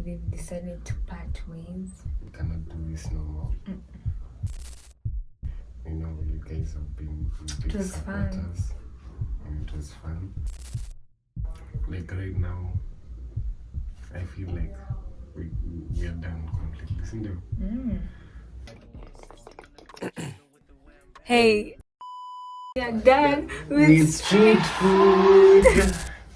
we've decided to part ways. We cannot do this no more. You know, you guys have been big supporters, and it was fun. Like right now, I feel like we are done completely. Isn't it? Hey, we are done with street food.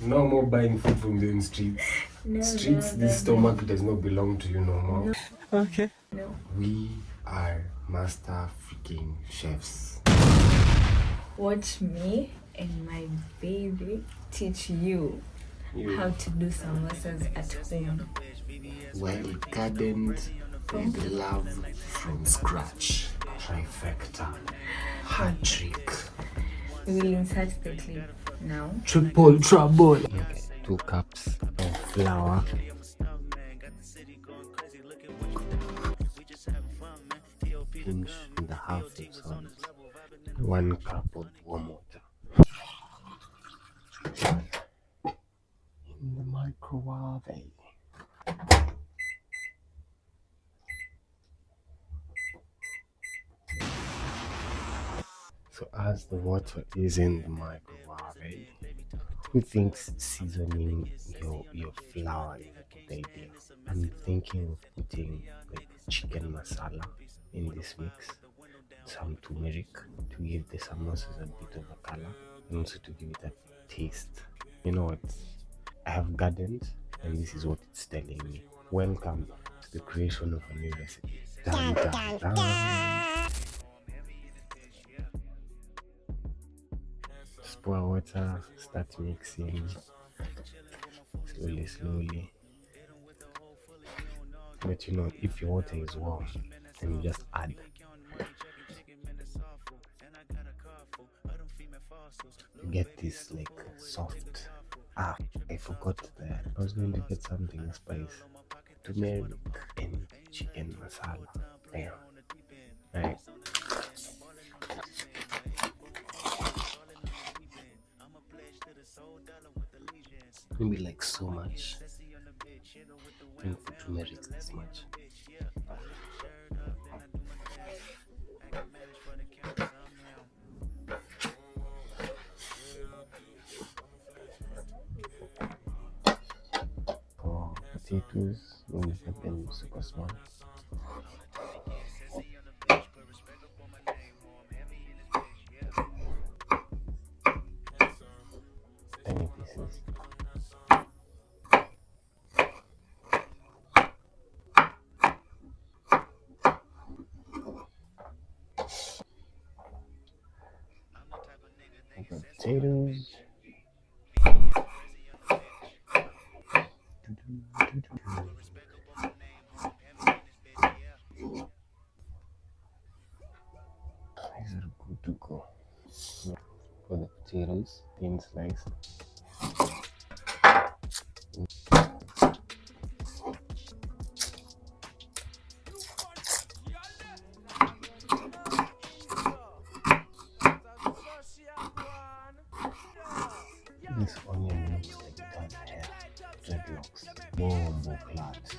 No more buying food from the streets. This stomach does not belong to you no more. No. Okay. No. We are master freaking chefs. Watch me and my baby teach you how to do samosas at home. Well gardened with love from scratch. Trifecta. Hat trick. We will insert the clip now. Triple trouble. Okay, 2 cups of flour. Pinch and a half of salt. 1 cup of warm water. In the microwave. So as the water is in the microwave, who thinks seasoning your flour is a good idea? I'm thinking of putting like chicken masala in this mix, some turmeric to give the samosas a bit of a color and also to give it a taste. You know what? I have gardened and this is what it's telling me. Welcome to the creation of a new recipe. Dun, dun, dun. Pour water, start mixing slowly. But you know, if your water is warm, then you just add. You get this like soft. I forgot that I was going to get something spice. Turmeric and chicken masala. Damn. Alright. Maybe like so much. And for turmeric this much. For potatoes, we'll cut them super small. Tiny pieces. Potatoes. These are good to go. For the potatoes, thin sliced. This onion looks like it has hair, dreadlocks, bombo plants.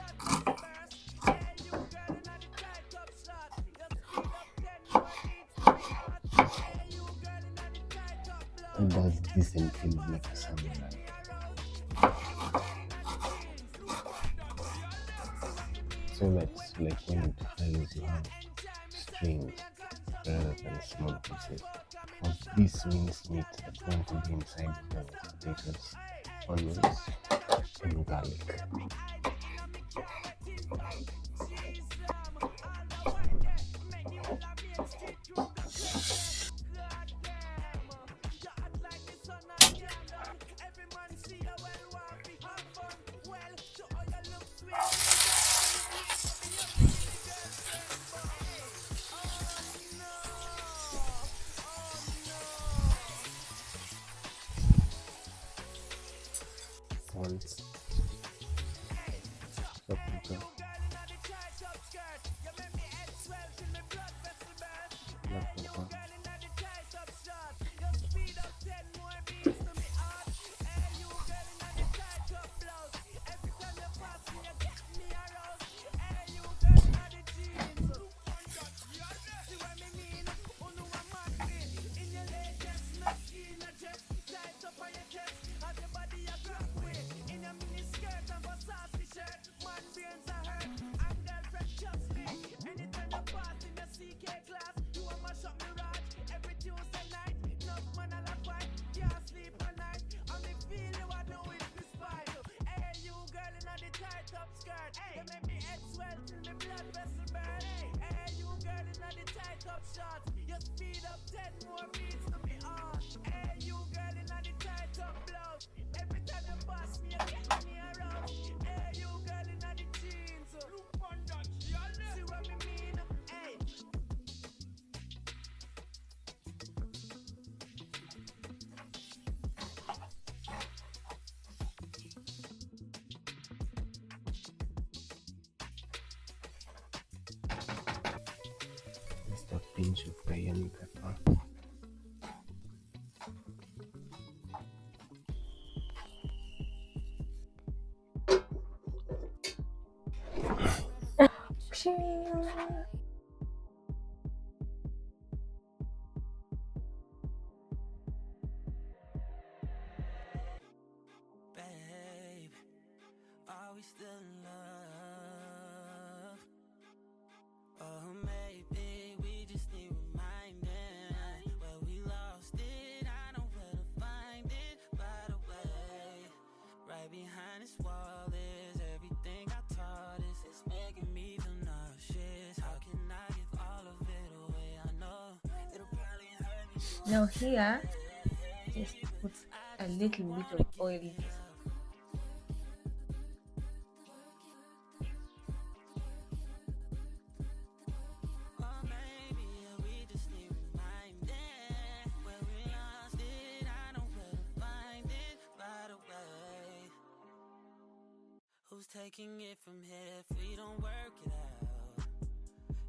It does this and feels like a samurai. So that's like when it fries, you have strings rather than small pieces. For this minced meat that's going to be inside the potatoes, onions, and garlic. Salt, paprika, black pepper, Just a pinch of cayenne pepper. Babe, are we still in love? Or maybe we just need reminding where we lost it. I know where to find it. By the way, right behind this wall is everything I taught us. It's making me feel nauseous. How can I give all of it away? I know it'll probably hurt me. Now here, just put a little bit of oil. Who's taking it from here if we don't work it out?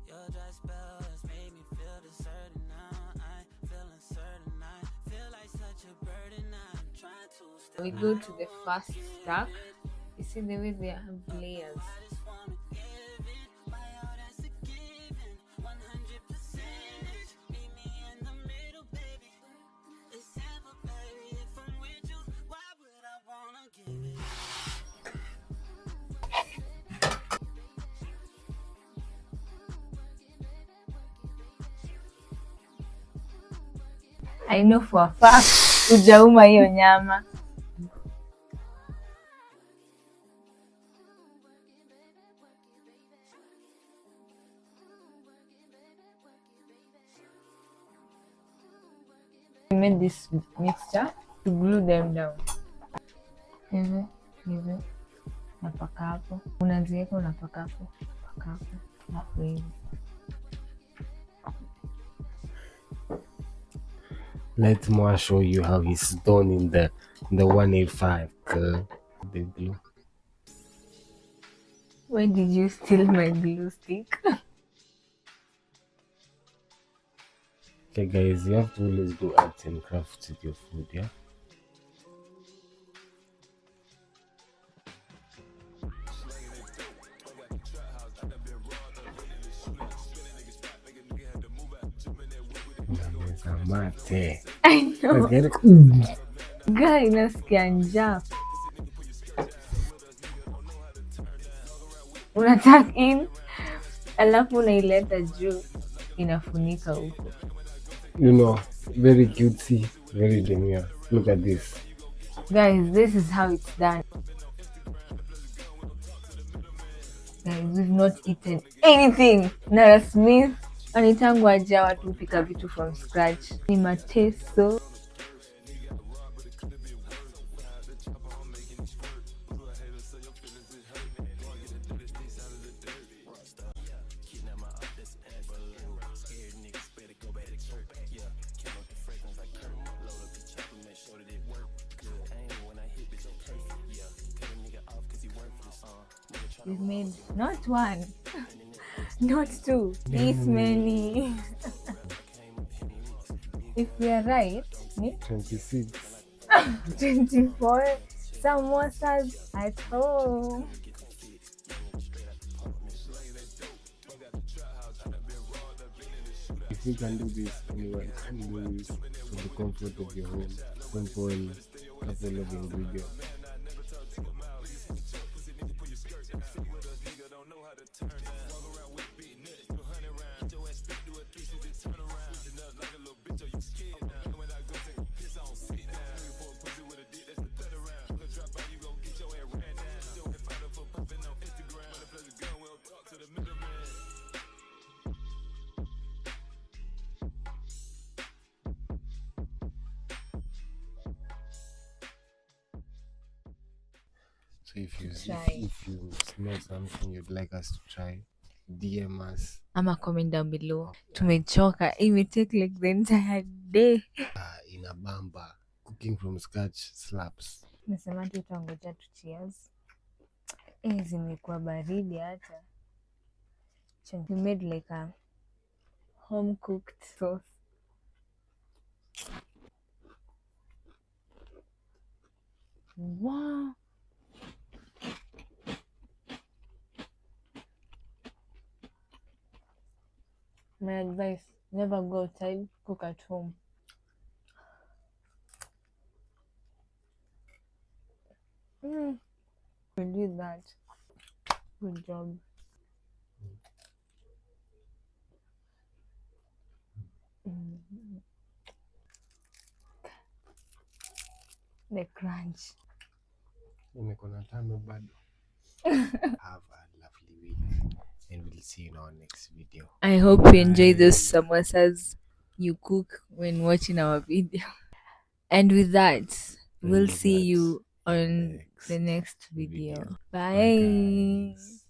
Your dry spell has made me feel deserted now. I feel uncertain. I feel like such a burden. I'm trying to stay. We go to the first stack. You see the way they have layers. I just wanna give it my all, that's a given. 100%. Meet me in the middle, baby. It's simple, baby. If I'm with you, why would I wanna give it? I know for a fact hujauma hiyo nyama. We made this mixture to glue them down. Hivi napaka hapo, unaziweka unapaka hapo, paka hapo, hapo hivi. Let Moa show you how he's done in the 185. The glue. Why did you steal my glue stick? Okay, guys, you have to always do arts and crafts with your food, yeah? Mate. I know. Let's get it. Guy, nasikia njaa. Unataka in, alafu unaileta juu, inafunika huko. You know, very cutesy, very demure. Look at this. Guys, this is how it's done. Guys, we've not eaten anything. Nara Smith anitangu aja watu kupika vitu from scratch. Ni mateso. We've made not one, not two, this many. If we are right, 26. 24 samosas at home. If you can do this, anyone can do this from the comfort of your home. Simple, couple of ingredients. So Try. if you smell something you'd like us to try, DM us. Ama comment down below. Oh, Tumechoka. It may take like the entire day. in a bamba, cooking from scratch slaps. Nasema tu tutangoja tu cheers. Zimekuwa baridi hata. We made like a home cooked sauce. Wow. My advice, never go outside, cook at home. We did that. Good job. The crunch. Nimekona tano bado. Have a lovely week and we'll see you in our next video. I hope you enjoy those samosas you cook when watching our video. And with that, we'll see you on the next video. Bye. Guys.